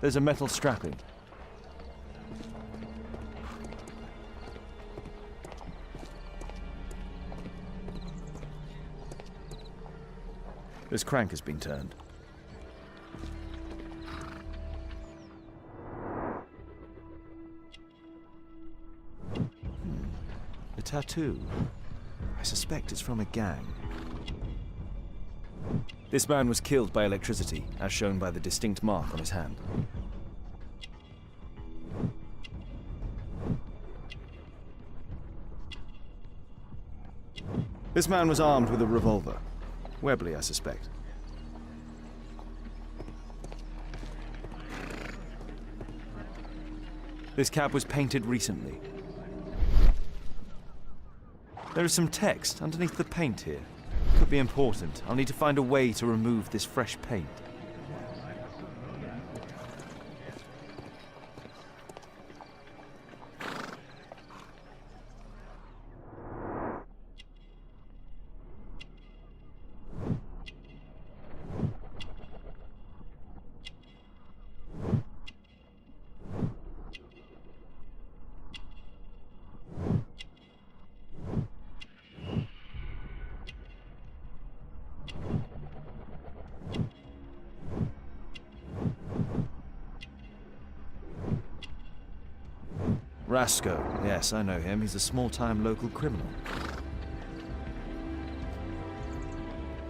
There's a metal strapping. This crank has been turned. A tattoo. I suspect it's from a gang. This man was killed by electricity, as shown by the distinct mark on his hand. This man was armed with a revolver. Webley, I suspect. This cab was painted recently. There is some text underneath the paint here. Could be important. I'll need to find a way to remove this fresh paint. Rasco. Yes, I know him. He's a small-time local criminal.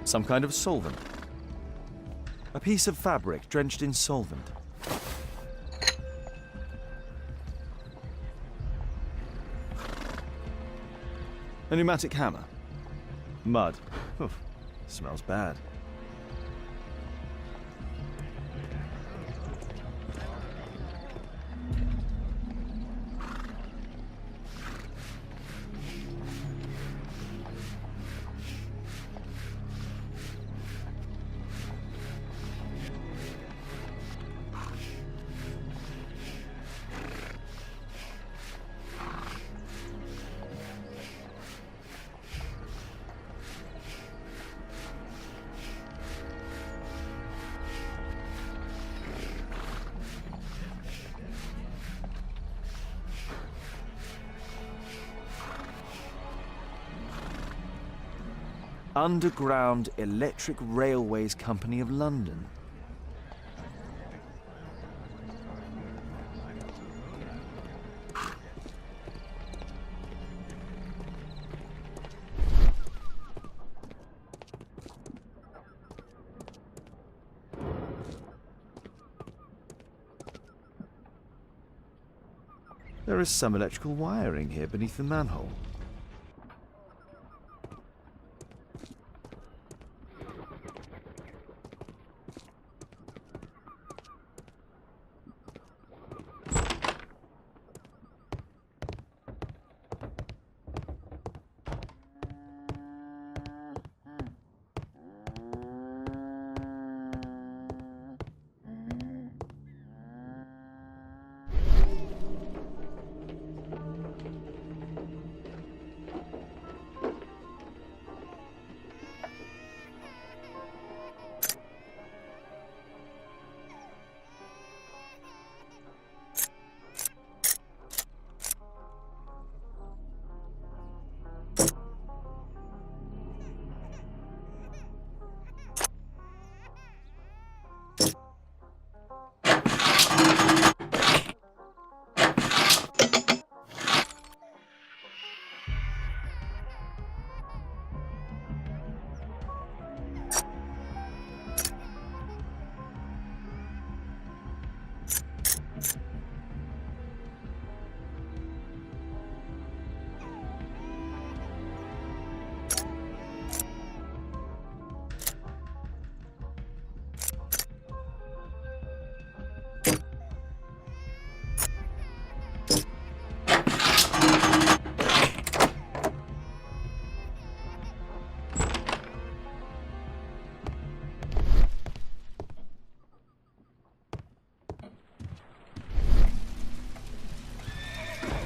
Some kind of solvent. A piece of fabric drenched in solvent. A pneumatic hammer. Mud. Oof. Smells bad. Underground Electric Railways Company of London. There is some electrical wiring here beneath the manhole.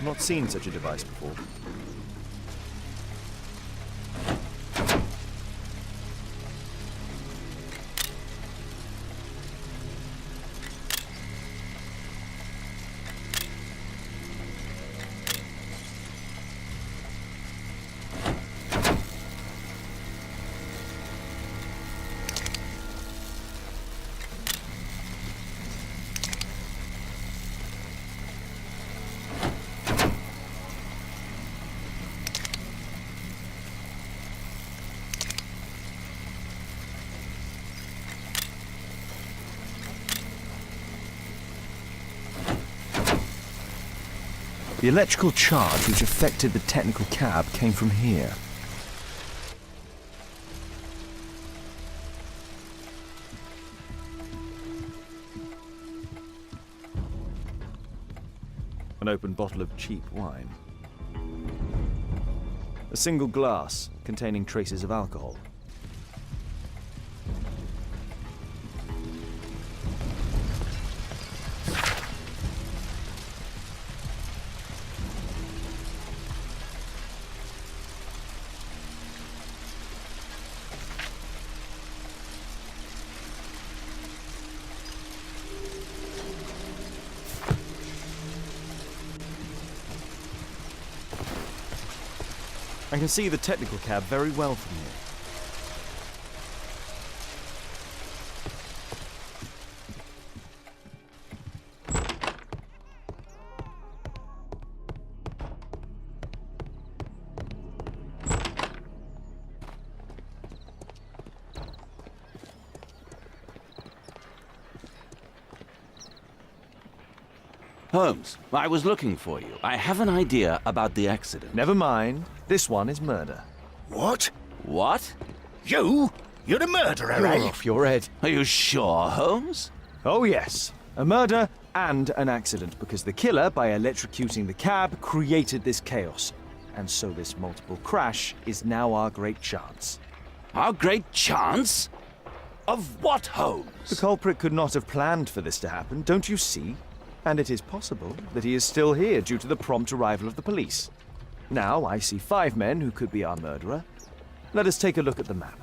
I've not seen such a device before. The electrical charge which affected the technical cab came from here. An open bottle of cheap wine. A single glass containing traces of alcohol. I can see the technical cab very well from here. Holmes, I was looking for you. I have an idea about the accident. Never mind. This one is murder. What? What? You? You're the murderer, You're eh? off your head. Are you sure, Holmes? Oh yes, a murder and an accident, because the killer, by electrocuting the cab, created this chaos. And so this multiple crash is now our great chance. Our great chance? Of what, Holmes? The culprit could not have planned for this to happen, don't you see? And it is possible that he is still here due to the prompt arrival of the police. Now I see 5 men who could be our murderer. Let us take a look at the map.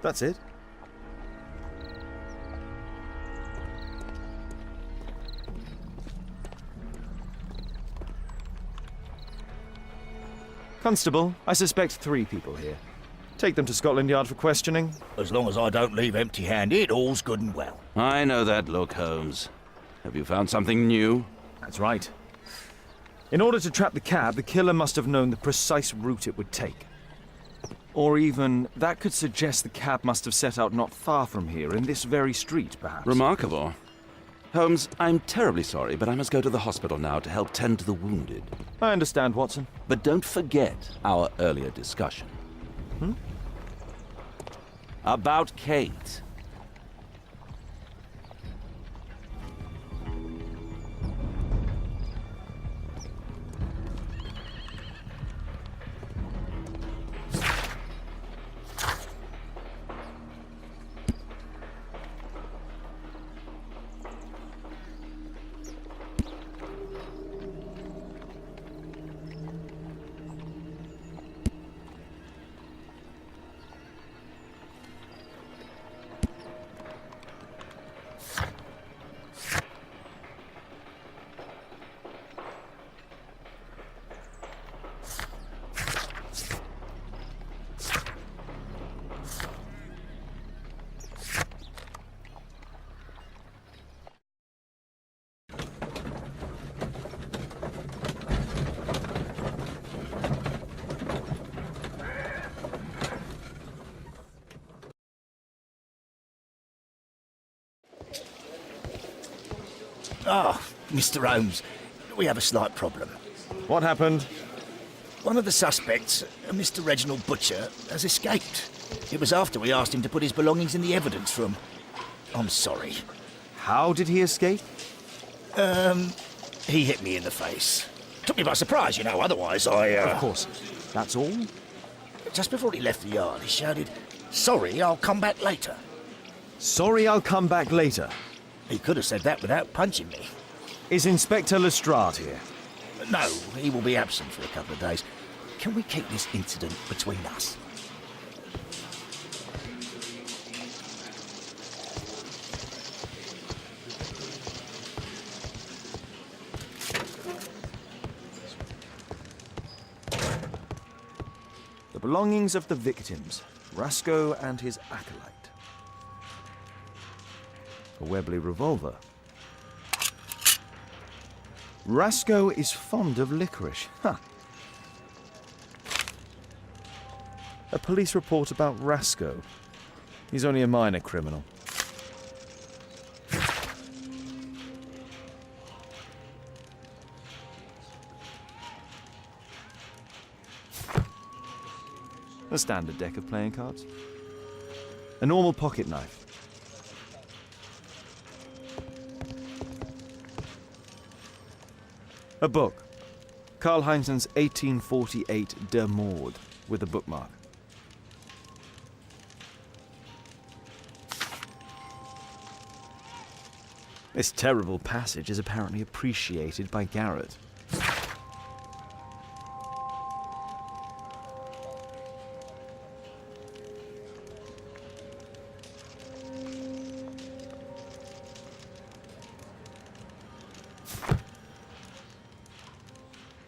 That's it. Constable, I suspect 3 people here. Take them to Scotland Yard for questioning. As long as I don't leave empty-handed, all's good and well. I know that look, Holmes. Have you found something new? That's right. In order to trap the cab, the killer must have known the precise route it would take. Or even, that could suggest the cab must have set out not far from here, in this very street, perhaps. Remarkable. Holmes, I'm terribly sorry, but I must go to the hospital now to help tend to the wounded. I understand, Watson. But don't forget our earlier discussion. About Kate. Ah, Mr. Holmes, we have a slight problem. What happened? One of the suspects, Mr. Reginald Butcher, has escaped. It was after we asked him to put his belongings in the evidence room. I'm sorry. How did he escape? He hit me in the face. Took me by surprise, you know, otherwise I, Of course. That's all? Just before he left the yard, he shouted, "Sorry, I'll come back later." Sorry, I'll come back later. He could have said that without punching me. Is Inspector Lestrade here? No, he will be absent for a couple of days. Can we keep this incident between us? The belongings of the victims, Rasco and his acolyte. A Webley revolver. Rasco is fond of licorice. Huh. A police report about Rasco. He's only a minor criminal. A standard deck of playing cards. A normal pocket knife. A book. Karl Heinzen's 1848 Der Mord, with a bookmark. This terrible passage is apparently appreciated by Garrett.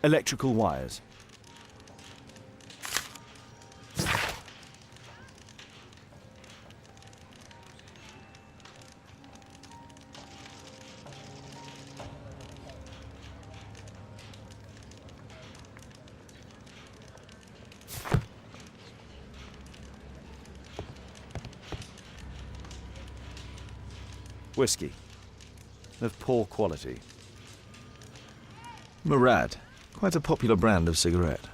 Electrical wires. Whiskey. Of poor quality. Murad. Quite a popular brand of cigarette.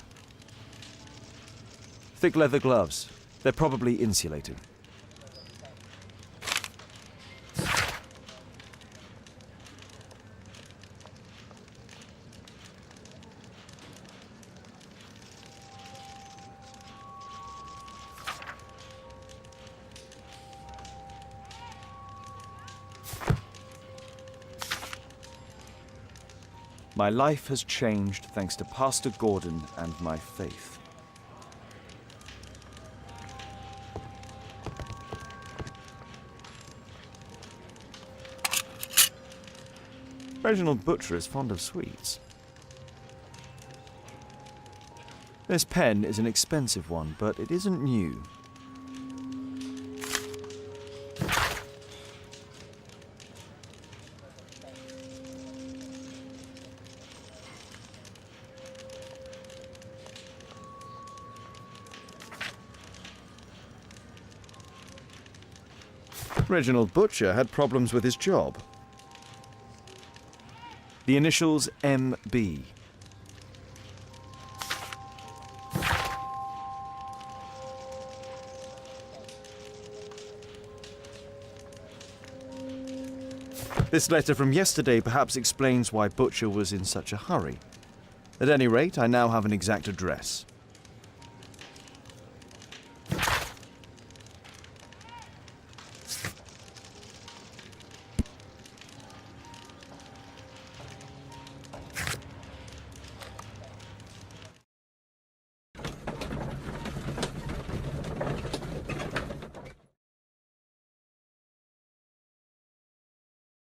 Thick leather gloves. They're probably insulated. My life has changed thanks to Pastor Gordon and my faith. Reginald Butcher is fond of sweets. This pen is an expensive one, but it isn't new. Reginald Butcher had problems with his job. The initials MB. This letter from yesterday perhaps explains why Butcher was in such a hurry. At any rate, I now have an exact address.